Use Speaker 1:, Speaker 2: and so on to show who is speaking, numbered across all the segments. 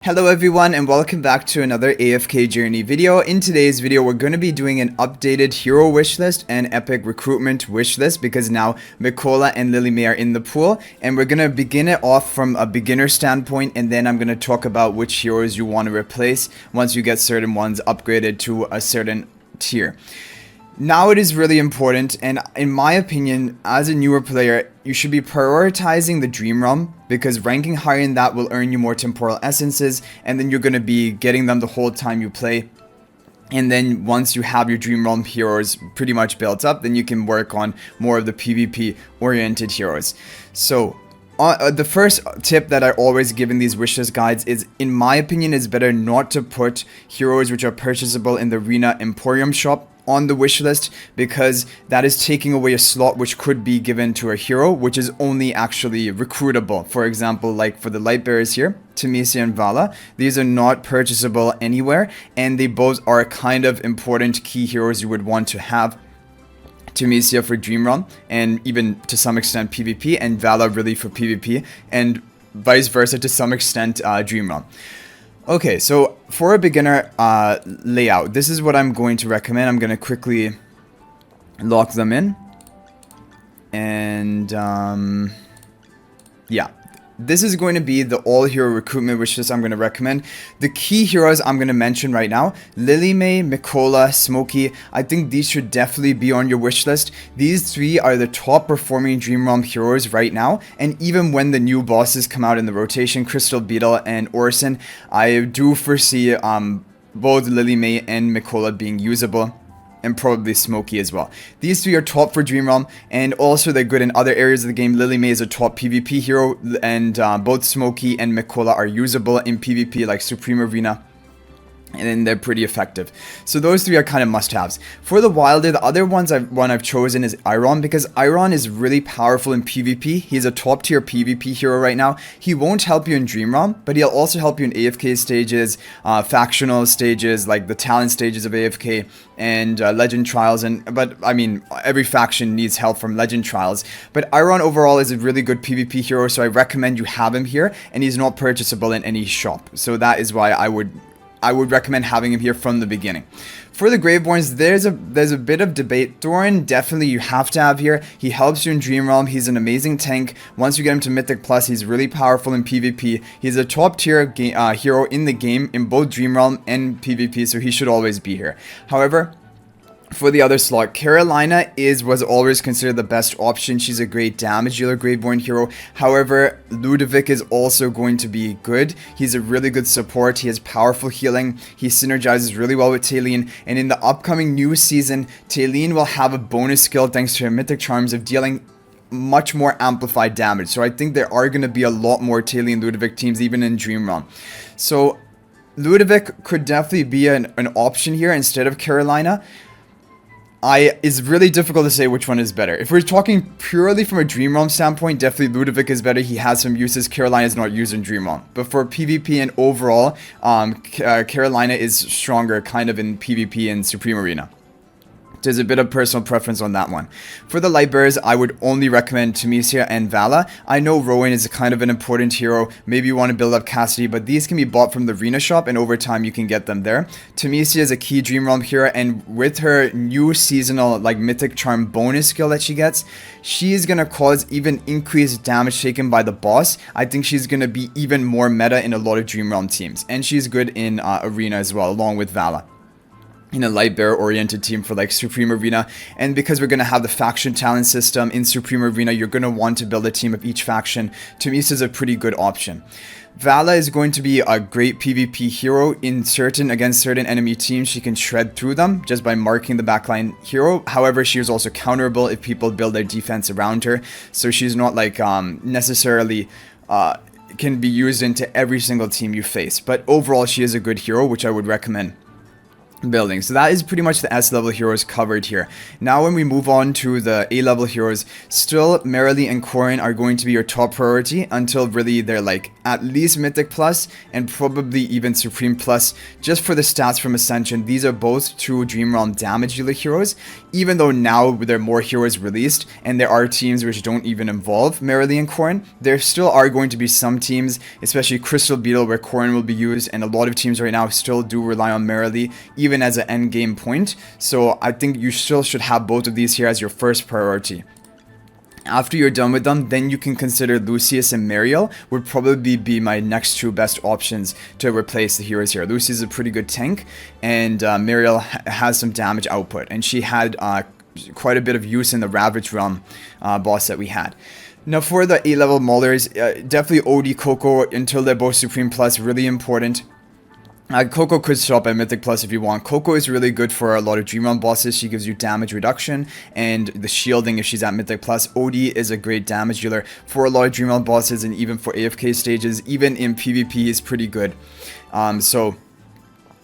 Speaker 1: Hello everyone and welcome back to another AFK journey video. In today's video we're going to be doing an updated hero wishlist and epic recruitment wishlist because now Mikola and Lily May are in the pool, and we're going to begin it off from a beginner standpoint, and then I'm going to talk about which heroes you want to replace once you get certain ones upgraded to a certain tier. Now it is really important, and in my opinion, as a newer player, you should be prioritizing the Dream Realm, because ranking higher in that will earn you more temporal essences, and then you're going to be getting them the whole time you play. And then once you have your Dream Realm heroes pretty much built up, then you can work on more of the PvP oriented heroes. So the first tip that I always give in these wishlist guides is, in my opinion, it's better not to put heroes which are purchasable in the Arena Emporium shop on the wish list, because that is taking away a slot which could be given to a hero which is only actually recruitable. For example, like for the light bearers here, Tamesia and Vala, these are not purchasable anywhere, and they both are kind of important key heroes you would want to have. Tamesia for Dream Realm, and even to some extent PvP, and Vala really for PvP, and vice versa to some extent Dream Realm. Okay, so for a beginner layout, this is what I'm going to recommend. I'm going to quickly lock them in. And yeah, this is going to be the all-hero recruitment wishlist I'm going to recommend. The key heroes I'm going to mention right now: Lily May, Mikola, Smokey. I think these should definitely be on your wish list. These three are the top performing Dream Realm heroes right now, and even when the new bosses come out in the rotation, Crystal Beetle and Orson, I do foresee both Lily May and Mikola being usable, and probably Smokey as well. These three are top for Dream Realm, and also they're good in other areas of the game. Lily May is a top PvP hero, and both Smokey and Mikola are usable in PvP like Supreme Arena, and then they're pretty effective. So those three are kind of must-haves. For the Wilder, the other one I've chosen is Iron, because Iron is really powerful in PvP. He's a top-tier PvP hero right now. He won't help you in Dream Realm, but he'll also help you in AFK stages, factional stages, like the talent stages of AFK, and Legend Trials. But I mean, every faction needs help from Legend Trials. But Iron overall is a really good PvP hero, so I recommend you have him here, and he's not purchasable in any shop. So that is why I would recommend having him here from the beginning. For the Graveborns, there's a bit of debate. Thorin, definitely you have to have here. He helps you in Dream Realm. He's an amazing tank. Once you get him to Mythic Plus, he's really powerful in PvP. He's a top tier hero in the game in both Dream Realm and PvP, so he should always be here. However, for the other slot, Carolina was always considered the best option. She's a great damage dealer Graveborn hero. However, Ludovic is also going to be good. He's a really good support. He has powerful healing. He synergizes really well with Taylene. And in the upcoming new season, Taylene will have a bonus skill thanks to her Mythic Charms of dealing much more amplified damage. So I think there are going to be a lot more Taylene Ludovic teams even in Dream Realm. So Ludovic could definitely be an option here instead of Carolina. It's really difficult to say which one is better. If we're talking purely from a Dream Realm standpoint, definitely Ludovic is better. He has some uses. Carolina is not used in Dream Realm. But for PvP and overall, Carolina is stronger kind of in PvP and Supreme Arena. There's a bit of personal preference on that one. For the light bearers, I would only recommend Tamesia and Vala. I know Rowan is kind of an important hero. Maybe you want to build up Cassidy, but these can be bought from the Arena shop, and over time you can get them there. Tamesia is a key Dream Realm hero, and with her new seasonal like Mythic Charm bonus skill that she gets, she is going to cause even increased damage taken by the boss. I think she's going to be even more meta in a lot of Dream Realm teams, and she's good in Arena as well, along with Vala, in a light bearer oriented team for like Supreme Arena. And because we're going to have the faction talent system in Supreme Arena, you're going to want to build a team of each faction. Tamesia is a pretty good option. Vala is going to be a great PvP hero against certain enemy teams. She can shred through them just by marking the backline hero. However, she is also counterable if people build their defense around her. So she's not like necessarily can be used into every single team you face. But overall, she is a good hero, which I would recommend. building. So that is pretty much the S level heroes covered here. Now when we move on to the A level heroes, still Merrily and Corin are going to be your top priority until really they're like at least Mythic Plus and probably even Supreme Plus, just for the stats from Ascension. These are both true Dream Realm damage dealer heroes, even though now there are more heroes released and there are teams which don't even involve Merrily and Corin. There still are going to be some teams, especially Crystal Beetle, where Corin will be used, and a lot of teams right now still do rely on Merrily even as an end game point. So I think you still should have both of these here as your first priority. After you're done with them, then you can consider Lucius and Mariel would probably be my next two best options to replace the heroes here. Lucius is a pretty good tank, and Mariel has some damage output, and she had quite a bit of use in the Ravage Realm boss that we had. Now for the A-level Maulers, definitely OD Coco until they're both Supreme Plus, really important. Coco could stop at Mythic Plus if you want. Coco is really good for a lot of Dream Realm bosses. She gives you damage reduction and the shielding if she's at Mythic Plus. OD is a great damage dealer for a lot of Dream Realm bosses, and even for AFK stages. Even in PvP is pretty good.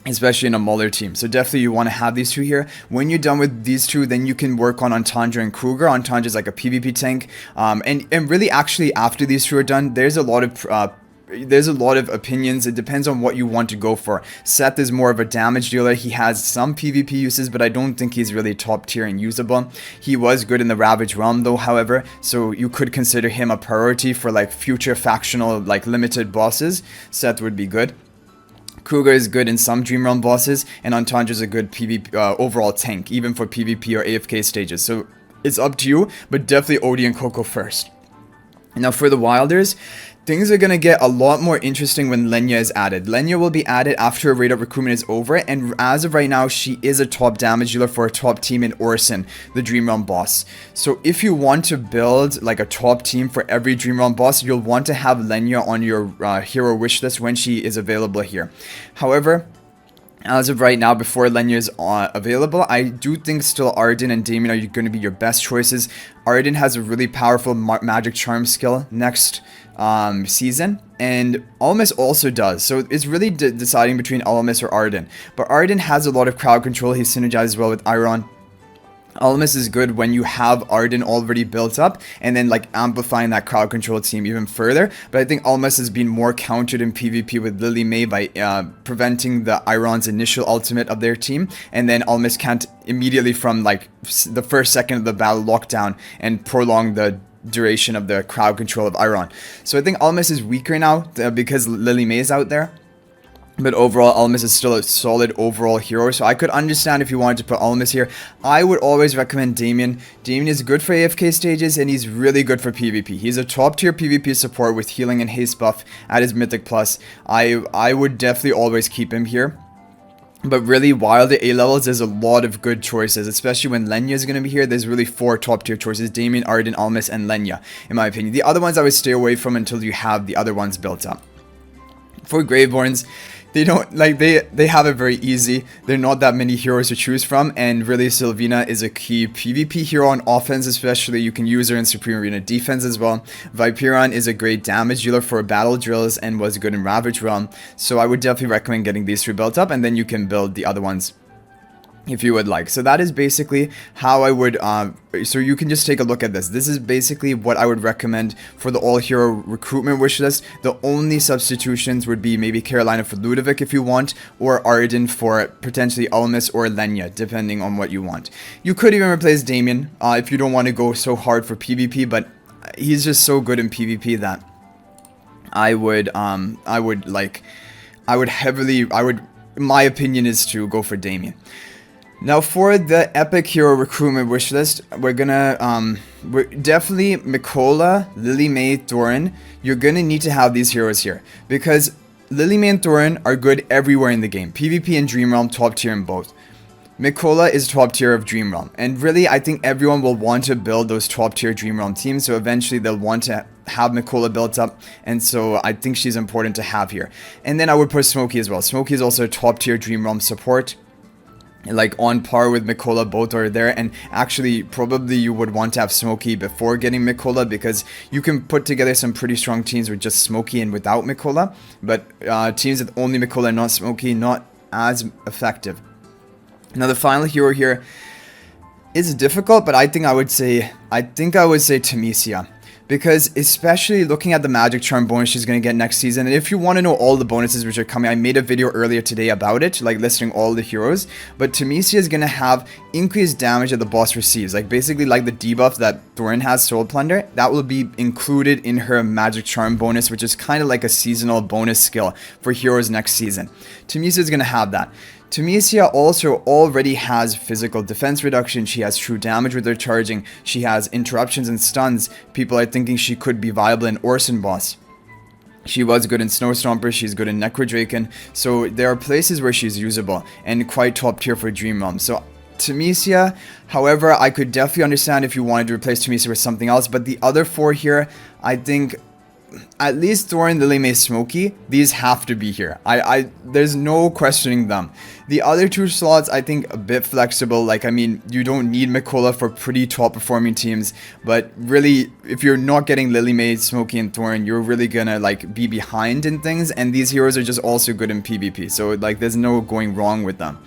Speaker 1: Especially in a Mauler team. So definitely you want to have these two here. When you're done with these two, then you can work on Entendre and Kruger. Entendre is like a PvP tank. And really actually after these two are done, there's a lot of opinions. It depends on what you want to go for. Seth is more of a damage dealer. He has some PvP uses, but I don't think he's really top tier and usable. He was good in the Ravage Realm though, however, so you could consider him a priority for like future factional, like limited bosses. Seth would be good. Kruger is good in some Dream Realm bosses, and Entendre is a good PvP overall tank, even for PvP or AFK stages. So it's up to you, but definitely OD and Coco first. Now for the Wilders, things are going to get a lot more interesting when Lenya is added. Lenya will be added after a rate of recruitment is over, and as of right now, she is a top damage dealer for a top team in Orison, the Dream Realm boss. So if you want to build like a top team for every Dream Realm boss, you'll want to have Lenya on your hero wish list when she is available here. However, as of right now, before Lenya is available, I do think still Arden and Damien are going to be your best choices. Arden has a really powerful magic charm skill next season, and Almas also does, so it's really deciding between Almas or Arden. But Arden has a lot of crowd control. He synergizes well with Iron. Almas is good when you have Arden already built up and then like amplifying that crowd control team even further. But I think Almas has been more countered in PvP with Lily May by preventing the Iron's initial ultimate of their team, and then Almas can't immediately from like the first second of the battle lock down and prolong the duration of the crowd control of Iron. So I think Almas is weaker now because Lily May is out there. But overall, Almas is still a solid overall hero, so I could understand if you wanted to put Almas here. I would always recommend Damien. Damien is good for AFK stages, and he's really good for PvP. He's a top tier PvP support with healing and haste buff at his Mythic Plus. I would definitely always keep him here. But really, while the A levels, there's a lot of good choices, especially when Lenya is going to be here. There's really 4 top tier choices: Damien, Arden, Almas, and Lenya, in my opinion. The other ones I would stay away from until you have the other ones built up. For Graveborns, they don't like they have it very easy. There are not that many heroes to choose from, and really Sylvina is a key PvP hero on offense, especially. You can use her in Supreme Arena defense as well. Viperon is a great damage dealer for battle drills and was good in Ravage Realm. So I would definitely recommend getting these 3 built up, and then you can build the other ones if you would like. So that is basically how I would, so you can just take a look at this. This is basically what I would recommend for the all-hero recruitment wish list. The only substitutions would be maybe Carolina for Ludovic if you want, or Arden for potentially Almas or Lenya, depending on what you want. You could even replace Damien if you don't want to go so hard for PvP, but he's just so good in PvP that my opinion is to go for Damien. Now for the epic hero recruitment wish list, we're definitely Mikola, Lily May, Thorin. You're gonna need to have these heroes here because Lily May and Thorin are good everywhere in the game. PvP and Dream Realm, top tier in both. Mikola is top tier of Dream Realm, and really I think everyone will want to build those top tier Dream Realm teams, so eventually they'll want to have Mikola built up, and so I think she's important to have here. And then I would put Smokey as well. Smokey is also a top tier Dream Realm support, like on par with Mikola. Both are there, and actually probably you would want to have Smokey before getting Mikola because you can put together some pretty strong teams with just Smokey and without Mikola, but teams with only Mikola and not Smokey, not as effective. Now the final hero here is difficult, but I think I would say Temesia. Because especially looking at the magic charm bonus she's going to get next season, and if you want to know all the bonuses which are coming, I made a video earlier today about it, like listing all the heroes. But Temesia is going to have increased damage that the boss receives, like basically like the debuff that Thorin has, Soul Plunder. That will be included in her magic charm bonus, which is kind of like a seasonal bonus skill for heroes next season. Temesia is going to have that. Temesia also already has physical defense reduction, she has true damage with her charging, she has interruptions and stuns. People are thinking she could be viable in Orson boss. She was good in Snow Stomper, she's good in Necrodraken, so there are places where she's usable and quite top tier for Dream Realm. So Temesia, however, I could definitely understand if you wanted to replace Temesia with something else, but the other four here, I think at least Thorin, Lily May, Smokey, these have to be here. There's no questioning them. The other two slots, I think, a bit flexible. Like, I mean, you don't need Mikola for pretty top performing teams, but really, if you're not getting Lily May, Smokey, and Thorin, you're really gonna like be behind in things. And these heroes are just also good in PvP, so like, there's no going wrong with them.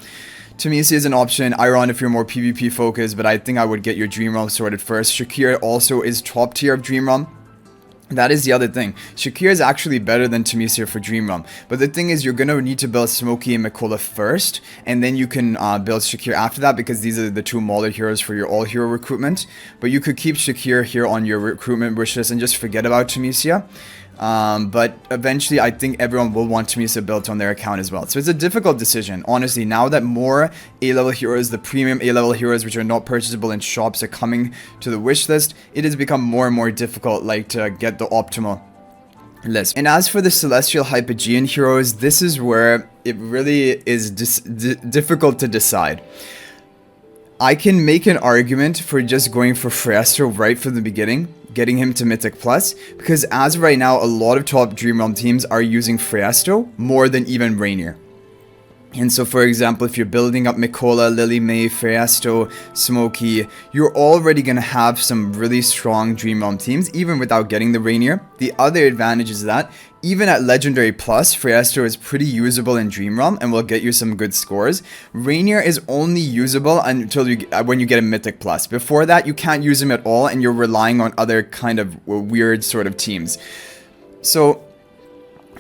Speaker 1: Temesia is an option, Iron if you're more PvP focused, but I think I would get your Dream Realm sorted first. Shakira also is top tier of Dream Realm. That is the other thing. Shakira is actually better than Temesia for Dream Realm. But the thing is, you're going to need to build Smokey and Mikola first, and then you can build Shakira after that, because these are the two Mauler heroes for your all-hero recruitment. But you could keep Shakira here on your recruitment wishlist and just forget about Temesia. But eventually I think everyone will want Temesia built on their account as well. So it's a difficult decision, honestly. Now that more A-level heroes, the premium A-level heroes which are not purchasable in shops, are coming to the wish list, it has become more and more difficult like to get the optimal list. And as for the Celestial Hygean heroes, this is where it really is difficult to decide. I can make an argument for just going for Freestro right from the beginning, getting him to Mythic Plus, because as of right now, a lot of top Dream Realm teams are using Freestro more than even Rainier. And so, for example, if you're building up Mikola, Lily May, Freestro, Smokey, you're already going to have some really strong Dream Realm teams, even without getting the Rainier. The other advantage is that even at Legendary Plus, Freestro is pretty usable in Dream Realm and will get you some good scores. Rainier is only usable until when you get a Mythic Plus. Before that, you can't use him at all, and you're relying on other kind of weird sort of teams. So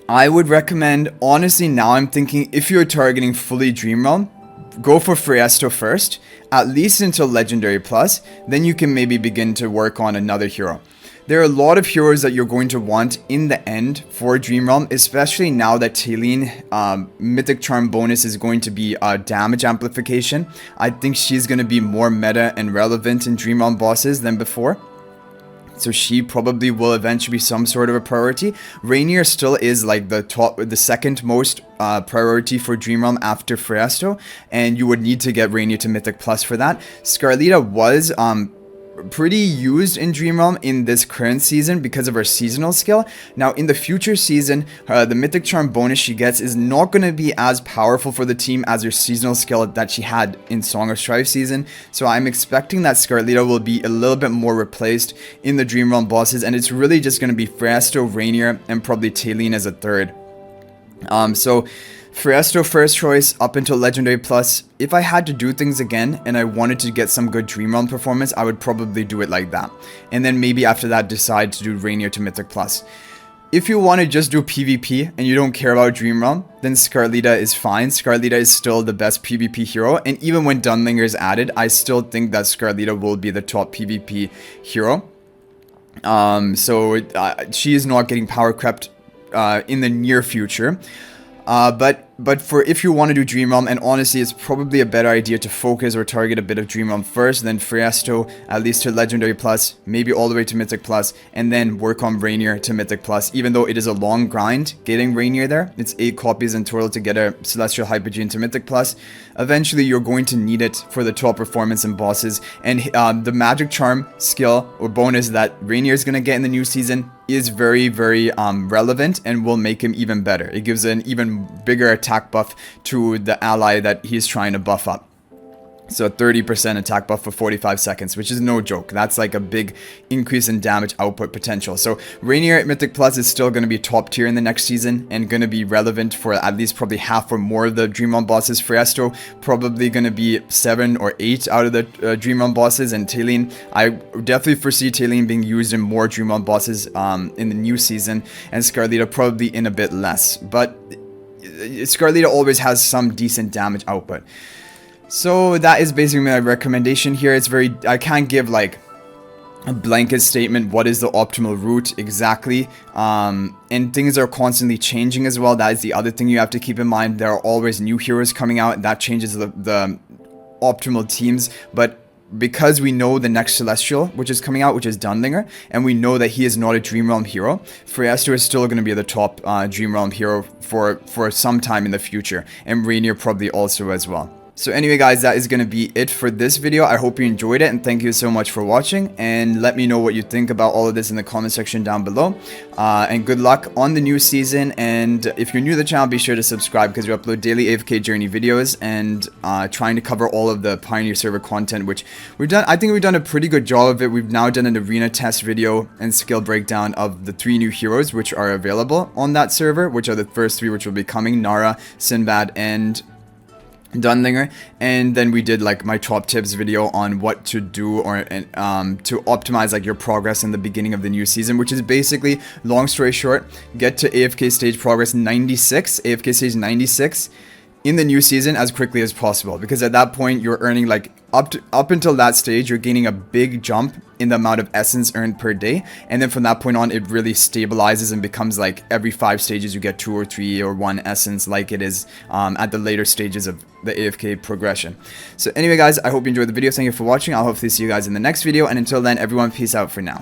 Speaker 1: I would recommend, honestly, now I'm thinking, if you're targeting fully Dream Realm, go for Freestro first, at least until Legendary Plus, then you can maybe begin to work on another hero. There are a lot of heroes that you're going to want in the end for Dream Realm, especially now that Talene Mythic Charm bonus is going to be damage amplification. I think she's going to be more meta and relevant in Dream Realm bosses than before. So she probably will eventually be some sort of a priority. Rainier still is like the second most priority for Dream Realm after Freestro, and you would need to get Rainier to Mythic Plus for that. Scarlita was pretty used in Dream Realm in this current season because of her seasonal skill. Now in the future season, the Mythic Charm bonus she gets is not going to be as powerful for the team as her seasonal skill that she had in Song of Strife season. So I'm expecting that Scarlita will be a little bit more replaced in the Dream Realm bosses, and it's really just going to be Freestro, Rainier, and probably Talene as a third. So Freestro first choice up until Legendary Plus. If I had to do things again and I wanted to get some good Dream Realm performance, I would probably do it like that. And then maybe after that decide to do Rainier to Mythic Plus. If you want to just do PvP and you don't care about Dream Realm, then Scarlita is fine. Scarlita is still the best PvP hero, and even when Dunlinger is added, I still think that Scarlita will be the top PvP hero. She is not getting power crept in the near future. But for if you want to do Dream Realm, and honestly it's probably a better idea to focus or target a bit of Dream Realm first, then Freestro at least to Legendary Plus, maybe all the way to Mythic Plus, and then work on Rainier to Mythic Plus. Even though it is a long grind getting Rainier there, it's 8 copies in total to get a Celestial Hygean to Mythic Plus. Eventually you're going to need it for the top performance in bosses, and the Magic Charm skill or bonus that Rainier is going to get in the new season is very, very relevant and will make him even better. It gives an even bigger attack buff to the ally that he's trying to buff up. So a 30% attack buff for 45 seconds, which is no joke. That's like a big increase in damage output potential. So Rainier at Mythic Plus is still going to be top tier in the next season and going to be relevant for at least probably half or more of the Dream Realm bosses. Fiesto probably going to be 7 or 8 out of the Dream Realm bosses, and Talene, I definitely foresee Talene being used in more Dream Realm bosses in the new season, and Scarlita probably in a bit less. But Scarlita always has some decent damage output. So that is basically my recommendation here. It's very, I can't give like a blanket statement what is the optimal route exactly, and things are constantly changing as well. That is the other thing you have to keep in mind. There are always new heroes coming out, and that changes the optimal teams. But because we know the next Celestial which is coming out, which is Dunlinger, and we know that he is not a Dream Realm hero, Fiesto is still going to be the top Dream Realm hero for some time in the future, and Rainier probably also as well. So anyway guys, that is going to be it for this video. I hope you enjoyed it, and thank you so much for watching, and let me know what you think about all of this in the comment section down below, and good luck on the new season. And if you're new to the channel, be sure to subscribe, because we upload daily AFK journey videos, and trying to cover all of the Pioneer server content, which we've done. I think we've done a pretty good job of it. We've now done an arena test video and skill breakdown of the 3 new heroes which are available on that server, which are the first 3 which will be coming: Nara, Sinbad, and Dunlinger. And then we did like my top tips video on what to do or to optimize like your progress in the beginning of the new season, which is basically, long story short, get to AFK stage progress 96, AFK stage 96 in the new season as quickly as possible, because at that point you're earning like up until that stage, you're gaining a big jump in the amount of essence earned per day, and then from that point on it really stabilizes and becomes like every 5 stages you get 2 or 3 or 1 essence, like it is at the later stages of the AFK progression. So anyway guys, I hope you enjoyed the video. Thank you for watching. I'll hopefully see you guys in the next video, and until then, everyone, peace out for now.